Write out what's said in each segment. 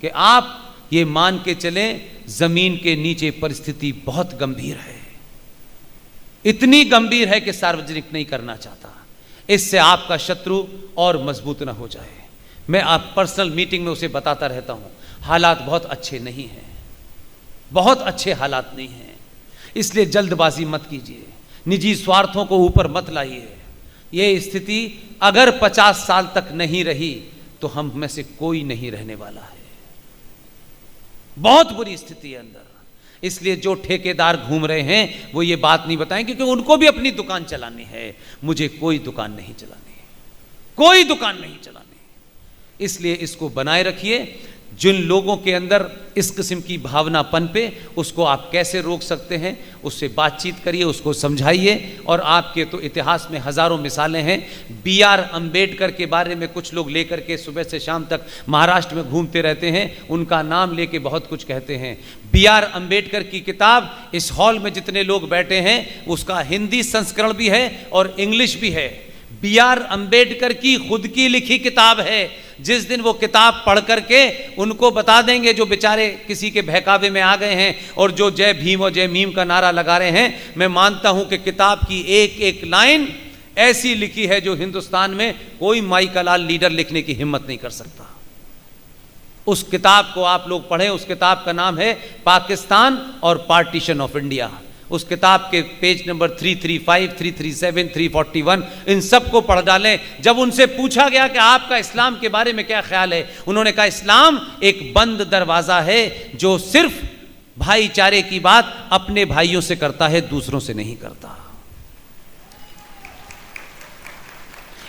कि आप ये मान के चलें जमीन के नीचे परिस्थिति बहुत गंभीर है, इतनी गंभीर है कि सार्वजनिक नहीं करना चाहता, इससे आपका शत्रु और मजबूत ना हो जाए। मैं आप पर्सनल मीटिंग में उसे बताता रहता हूं, हालात बहुत अच्छे नहीं हैं, बहुत अच्छे हालात नहीं हैं, इसलिए जल्दबाजी मत कीजिए, निजी स्वार्थों को ऊपर मत लाइए। ये स्थिति अगर 50 साल तक नहीं रही तो हम में से कोई नहीं रहने वाला है, बहुत बुरी स्थिति है अंदर। इसलिए जो ठेकेदार घूम रहे हैं वो ये बात नहीं बताएं, क्योंकि उनको भी अपनी दुकान चलानी है, मुझे कोई दुकान नहीं चलानी, कोई दुकान नहीं चलानी। इसलिए इसको बनाए रखिए। जिन लोगों के अंदर इस किस्म की भावना पनपे, उसको आप कैसे रोक सकते हैं, उससे बातचीत करिए, उसको समझाइए। और आपके तो इतिहास में हजारों मिसालें हैं। BR अम्बेडकर के बारे में कुछ लोग लेकर के सुबह से शाम तक महाराष्ट्र में घूमते रहते हैं, उनका नाम लेके बहुत कुछ कहते हैं। BR अम्बेडकर की किताब इस हॉल में जितने लोग बैठे हैं उसका हिंदी संस्करण भी है और इंग्लिश भी है। BR अम्बेडकर की खुद की लिखी किताब है। जिस दिन वो किताब पढ़ करके उनको बता देंगे जो बेचारे किसी के बहकावे में आ गए हैं और जो जय भीम और जय मीम का नारा लगा रहे हैं, मैं मानता हूं कि किताब की एक एक लाइन ऐसी लिखी है जो हिंदुस्तान में कोई माई का लाल लीडर लिखने की हिम्मत नहीं कर सकता। उस किताब को आप लोग पढ़ें। उस किताब का नाम है पाकिस्तान और पार्टीशन ऑफ इंडिया। उस किताब के पेज नंबर 335, 337, 341 इन सब को पढ़ डालें। जब उनसे पूछा गया कि आपका इस्लाम के बारे में क्या ख्याल है, उन्होंने कहा इस्लाम एक बंद दरवाज़ा है जो सिर्फ भाईचारे की बात अपने भाइयों से करता है, दूसरों से नहीं करता।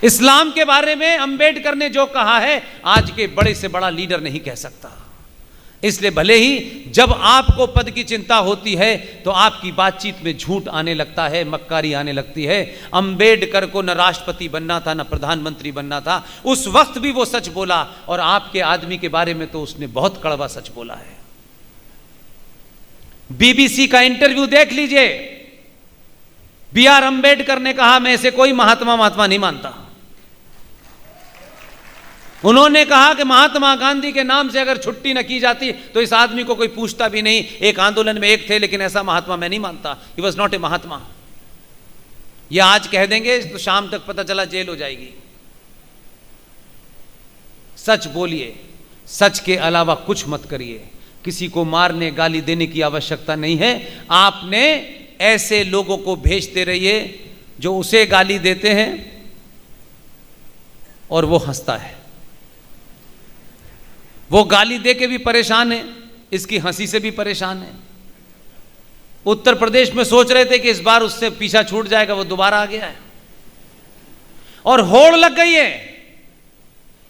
इस्लाम के बारे में अंबेडकर ने जो कहा है आज के बड़े से बड़ा लीडर नहीं कह सकता। इसलिए भले ही जब आपको पद की चिंता होती है तो आपकी बातचीत में झूठ आने लगता है, मक्कारी आने लगती है। अंबेडकर को न राष्ट्रपति बनना था न प्रधानमंत्री बनना था, उस वक्त भी वो सच बोला। और आपके आदमी के बारे में तो उसने बहुत कड़वा सच बोला है। BBC का इंटरव्यू देख लीजिए। BR अम्बेडकर ने कहा मैं इसे कोई महात्मा नहीं मानता। उन्होंने कहा कि महात्मा गांधी के नाम से अगर छुट्टी न की जाती तो इस आदमी को कोई पूछता भी नहीं। एक आंदोलन में एक थे, लेकिन ऐसा महात्मा मैं नहीं मानता। ही वॉज नॉट ए महात्मा। ये आज कह देंगे तो शाम तक पता चला जेल हो जाएगी। सच बोलिए, सच के अलावा कुछ मत करिए। किसी को मारने गाली देने की आवश्यकता नहीं है। आपने ऐसे लोगों को भेजते रहिए जो उसे गाली देते हैं और वो हंसता है। वो गाली दे के भी परेशान है, इसकी हंसी से भी परेशान है। उत्तर प्रदेश में सोच रहे थे कि इस बार उससे पीछा छूट जाएगा, वो दोबारा आ गया है और होड़ लग गई है।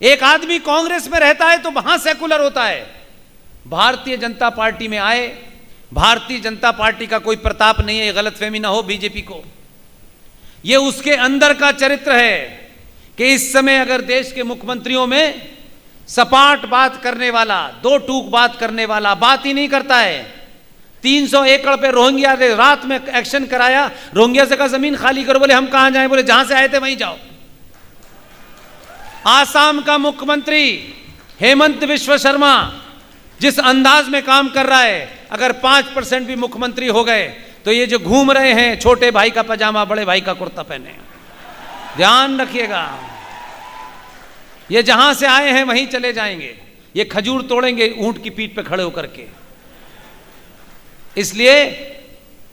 एक आदमी कांग्रेस में रहता है तो वहां सेकुलर होता है, भारतीय जनता पार्टी में आए। भारतीय जनता पार्टी का कोई प्रताप नहीं है, ये गलतफहमी ना हो बीजेपी को। ये उसके अंदर का चरित्र है कि इस समय अगर देश के मुख्यमंत्रियों में सपाट बात करने वाला, दो टूक बात करने वाला बात ही नहीं करता है। 300 एकड़ पे रोहिंग्या ने रात में एक्शन कराया। रोहिंग्या से कहा जमीन खाली करो, बोले हम कहां जाएं, बोले जहां से आए थे वहीं जाओ। आसाम का मुख्यमंत्री हेमंत विश्व शर्मा जिस अंदाज में काम कर रहा है, अगर 5% भी मुख्यमंत्री हो गए तो ये जो घूम रहे हैं छोटे भाई का पजामा बड़े भाई का कुर्ता पहने, ध्यान रखिएगा। ये जहां से आए हैं वहीं चले जाएंगे। ये खजूर तोड़ेंगे ऊंट की पीठ पे खड़े होकर के। इसलिए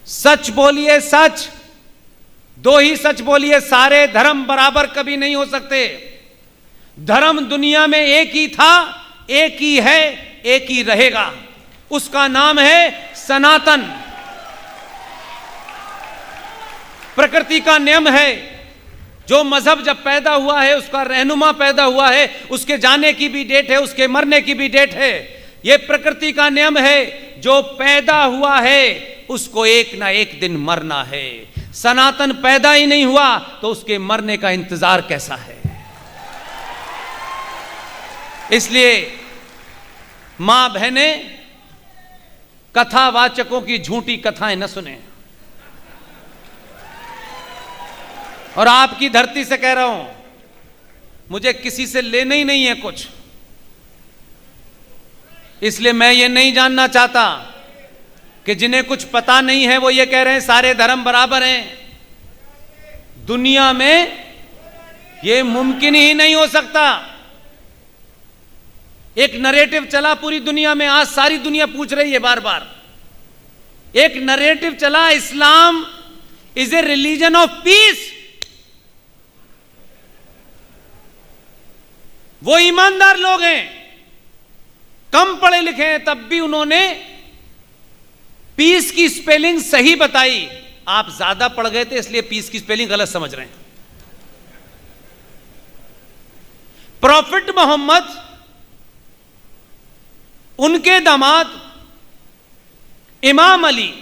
सच बोलिए, सच, दो ही सच बोलिए। सारे धर्म बराबर कभी नहीं हो सकते। धर्म दुनिया में एक ही था, एक ही है, एक ही रहेगा। उसका नाम है सनातन। प्रकृति का नियम है। जो मजहब जब पैदा हुआ है उसका रहनुमा पैदा हुआ है, उसके जाने की भी डेट है, उसके मरने की भी डेट है। यह प्रकृति का नियम है। जो पैदा हुआ है उसको एक ना एक दिन मरना है। सनातन पैदा ही नहीं हुआ तो उसके मरने का इंतजार कैसा है। इसलिए मां बहने कथावाचकों की झूठी कथाएं न सुने। और आपकी धरती से कह रहा हूं, मुझे किसी से लेना ही नहीं है कुछ। इसलिए मैं ये नहीं जानना चाहता कि जिन्हें कुछ पता नहीं है वो ये कह रहे हैं सारे धर्म बराबर हैं। दुनिया में ये मुमकिन ही नहीं हो सकता। एक नरेटिव चला पूरी दुनिया में, आज सारी दुनिया पूछ रही है बार बार। एक नरेटिव चला, Islam is a religion of peace. वो ईमानदार लोग हैं, कम पढ़े लिखे हैं, तब भी उन्होंने पीस की स्पेलिंग सही बताई। आप ज्यादा पढ़ गए थे इसलिए पीस की स्पेलिंग गलत समझ रहे हैं। प्रॉफिट मोहम्मद, उनके दामाद इमाम अली,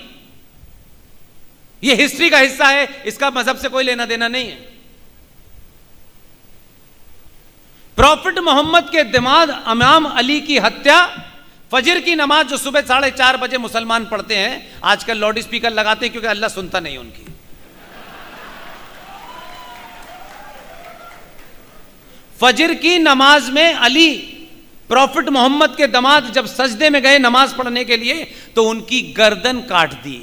यह हिस्ट्री का हिस्सा है, इसका मजहब से कोई लेना देना नहीं है। प्रॉफिट मोहम्मद के दामाद इमाम अली की हत्या, फजर की नमाज जो सुबह 4:30 बजे मुसलमान पढ़ते हैं, आजकल लाउड स्पीकर लगाते हैं क्योंकि अल्लाह सुनता नहीं उनकी। फजर की नमाज में अली प्रॉफिट मोहम्मद के दामाद जब सजदे में गए नमाज पढ़ने के लिए तो उनकी गर्दन काट दी।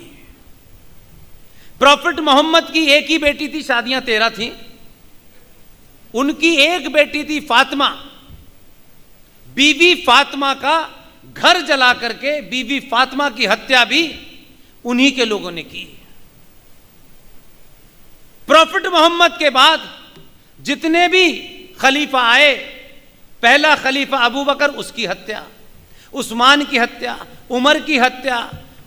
प्रॉफिट मोहम्मद की एक ही बेटी थी, शादियां 13 थी। उनकी एक बेटी थी फातिमा। बीवी फातिमा का घर जला करके बीवी फातिमा की हत्या भी उन्हीं के लोगों ने की। प्रॉफिट मोहम्मद के बाद जितने भी खलीफा आए, पहला खलीफा अबू बकर, उसकी हत्या, उस्मान की हत्या, उमर की हत्या,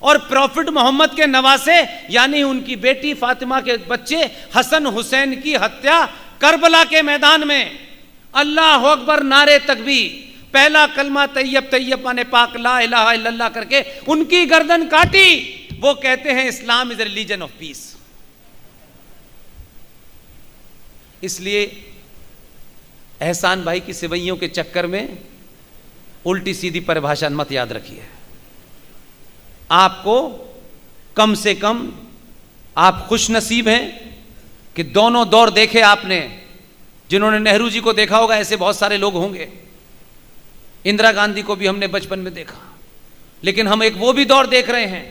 और प्रॉफिट मोहम्मद के नवासे यानी उनकी बेटी फातिमा के बच्चे हसन हुसैन की हत्या करबला के मैदान में। अल्लाह अकबर नारे तकबीर, पहला कलमा तैयब तैयब माने पाक ला इलाहा इल्लल्लाह करके उनकी गर्दन काटी। वो कहते हैं Islam is religion of piece. इसलिए एहसान भाई की सिवैयों के चक्कर में उल्टी सीधी परिभाषा मत याद रखिए। आपको कम से कम आप खुश नसीब हैं कि दोनों दौर देखे आपने। जिन्होंने नेहरू जी को देखा होगा ऐसे बहुत सारे लोग होंगे। इंदिरा गांधी को भी हमने बचपन में देखा, लेकिन हम एक वो भी दौर देख रहे हैं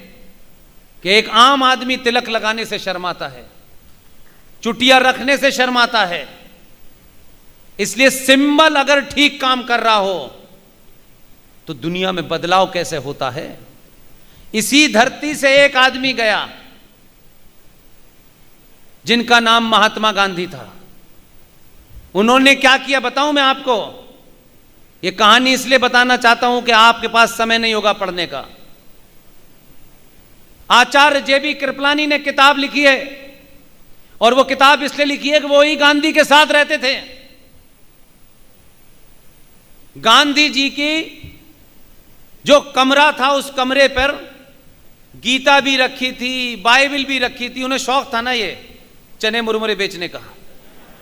कि एक आम आदमी तिलक लगाने से शर्माता है, चुटिया रखने से शर्माता है। इसलिए सिंबल अगर ठीक काम कर रहा हो तो दुनिया में बदलाव कैसे होता है। इसी धरती से एक आदमी गया जिनका नाम महात्मा गांधी था। उन्होंने क्या किया बताऊं मैं आपको। यह कहानी इसलिए बताना चाहता हूं कि आपके पास समय नहीं होगा पढ़ने का। आचार्य जेबी कृपलानी ने किताब लिखी है, और वो किताब इसलिए लिखी है कि वो ही गांधी के साथ रहते थे। गांधी जी की जो कमरा था उस कमरे पर गीता भी रखी थी, बाइबल भी रखी थी। उन्हें शौक था ना ये चने मुरमुरे बेचने का,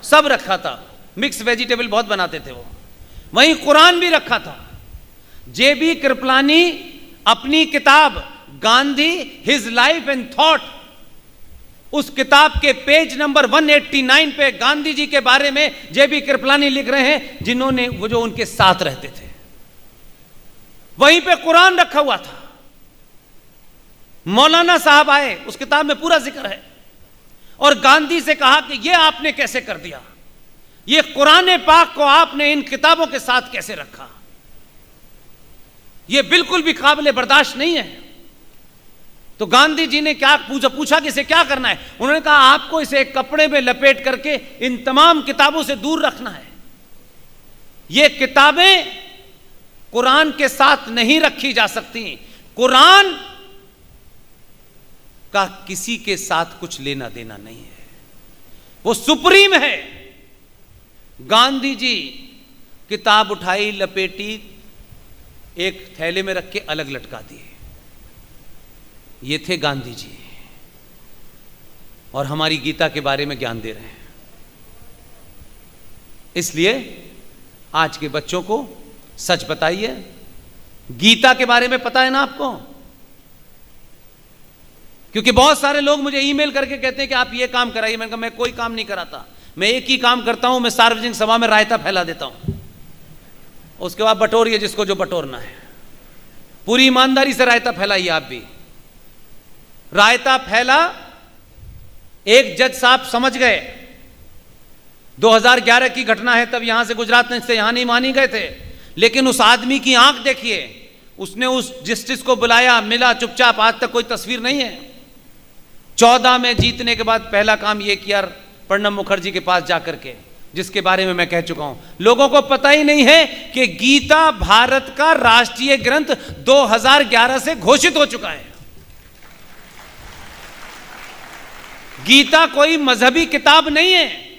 सब रखा था। मिक्स वेजिटेबल बहुत बनाते थे वो। वहीं कुरान भी रखा था। जेबी कृपलानी अपनी किताब Gandhi his life and thought, उस किताब के पेज नंबर 189 पे गांधी जी के बारे में जेबी कृपलानी लिख रहे हैं, जिन्होंने वो जो उनके साथ रहते थे। वहीं पे कुरान रखा हुआ था। मौलाना साहब आए, उस किताब में पूरा जिक्र है, और गांधी से कहा कि ये आपने कैसे कर दिया, ये कुरान पाक को आपने इन किताबों के साथ कैसे रखा, ये बिल्कुल भी काबिल बर्दाश्त नहीं है। तो गांधी जी ने क्या पूछा कि इसे क्या करना है। उन्होंने कहा आपको इसे एक कपड़े में लपेट करके इन तमाम किताबों से दूर रखना है। ये किताबें कुरान के साथ नहीं रखी जा सकती। कुरान का किसी के साथ कुछ लेना देना नहीं है, वो सुप्रीम है। गांधी जी किताब उठाई, लपेटी, एक थैले में रख के अलग लटका दिए। ये थे गांधी जी, और हमारी गीता के बारे में ज्ञान दे रहे हैं। इसलिए आज के बच्चों को सच बताइए, गीता के बारे में पता है ना आपको? क्योंकि बहुत सारे लोग मुझे ईमेल करके कहते हैं कि आप ये काम कराइए। मैंने कहा मैं कोई काम नहीं कराता, मैं एक ही काम करता हूं, मैं सार्वजनिक सभा में रायता फैला देता हूं, उसके बाद बटोरिए जिसको जो बटोरना है। पूरी ईमानदारी से रायता फैलाइए आप भी। रायता फैला, एक जज साहब समझ गए, 2011 की घटना है, तब यहां से गुजरात से यहां नहीं मानी गए थे, लेकिन उस आदमी की आंख देखिए, उसने उस जस्टिस को बुलाया, मिला चुपचाप, आज तक कोई तस्वीर नहीं है। 14 में जीतने के बाद पहला काम यह किया प्रणब मुखर्जी के पास जाकर के, जिसके बारे में मैं कह चुका हूं। लोगों को पता ही नहीं है कि गीता भारत का राष्ट्रीय ग्रंथ 2011 से घोषित हो चुका है। गीता कोई मजहबी किताब नहीं है।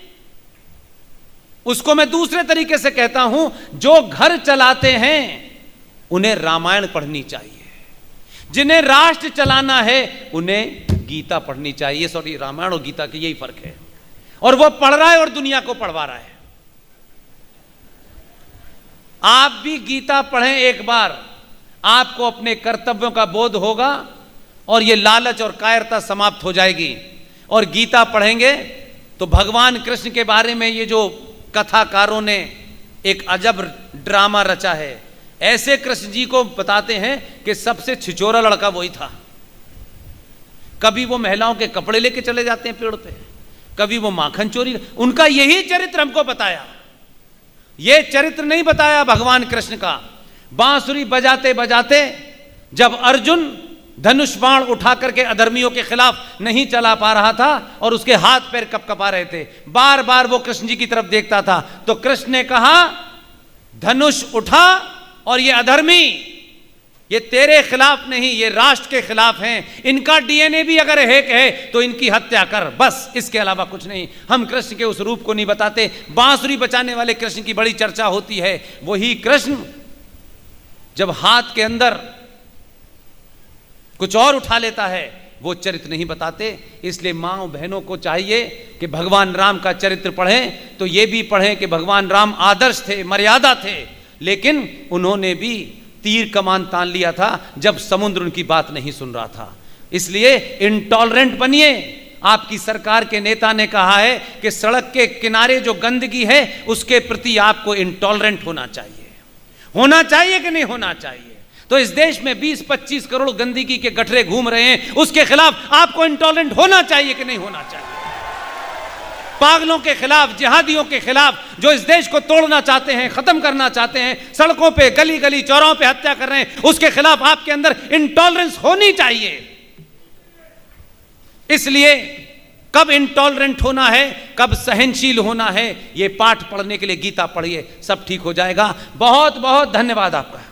उसको मैं दूसरे तरीके से कहता हूं, जो घर चलाते हैं उन्हें रामायण पढ़नी चाहिए, जिन्हें राष्ट्र चलाना है उन्हें गीता पढ़नी चाहिए। सॉरी, रामायण और गीता के यही फर्क है, और वो पढ़ रहा है और दुनिया को पढ़वा रहा है। आप भी गीता पढ़ें एक बार, आपको अपने कर्तव्यों का बोध होगा और ये लालच और कायरता समाप्त हो जाएगी। और गीता पढ़ेंगे तो भगवान कृष्ण के बारे में ये जो कथाकारों ने एक अजब ड्रामा रचा है, ऐसे कृष्ण जी को बताते हैं कि सबसे छिचोरा लड़का वही था। कभी वो महिलाओं के कपड़े लेके चले जाते हैं पेड़ पे, कभी वो माखन चोरी, उनका यही चरित्र हमको बताया। ये चरित्र नहीं बताया भगवान कृष्ण का। बांसुरी बजाते बजाते जब अर्जुन धनुष बाण उठा करके अधर्मियों के खिलाफ नहीं चला पा रहा था और उसके हाथ पैर कपकपा रहे थे, बार बार वो कृष्ण जी की तरफ देखता था, तो कृष्ण ने कहा धनुष उठा और ये अधर्मी, ये तेरे खिलाफ नहीं, ये राष्ट्र के खिलाफ हैं, इनका डीएनए भी अगर एक है तो इनकी हत्या कर, बस इसके अलावा कुछ नहीं। हम कृष्ण के उस रूप को नहीं बताते। बांसुरी बचाने वाले कृष्ण की बड़ी चर्चा होती है। वही कृष्ण जब हाथ के अंदर कुछ और उठा लेता है, वो चरित्र नहीं बताते। इसलिए माँ बहनों को चाहिए कि भगवान राम का चरित्र पढ़ें तो ये भी पढ़ें कि भगवान राम आदर्श थे, मर्यादा थे, लेकिन उन्होंने भी तीर कमान तान लिया था जब समुद्र उनकी बात नहीं सुन रहा था। इसलिए इंटॉलरेंट बनिए। आपकी सरकार के नेता ने कहा है कि सड़क के किनारे जो गंदगी है उसके प्रति आपको इंटॉलरेंट होना चाहिए। होना चाहिए कि नहीं होना चाहिए? तो इस देश में 20-25 करोड़ गंदगी के गठरे घूम रहे हैं, उसके खिलाफ आपको इंटॉलरेंट होना चाहिए कि नहीं होना चाहिए? पागलों के खिलाफ, जिहादियों के खिलाफ, जो इस देश को तोड़ना चाहते हैं, खत्म करना चाहते हैं, सड़कों पे, गली गली चौराहों पे हत्या कर रहे हैं, उसके खिलाफ आपके अंदर इंटॉलरेंस होनी चाहिए। इसलिए कब इंटॉलरेंट होना है, कब सहनशील होना है, ये पाठ पढ़ने के लिए गीता पढ़िए, सब ठीक हो जाएगा। बहुत बहुत धन्यवाद आपका।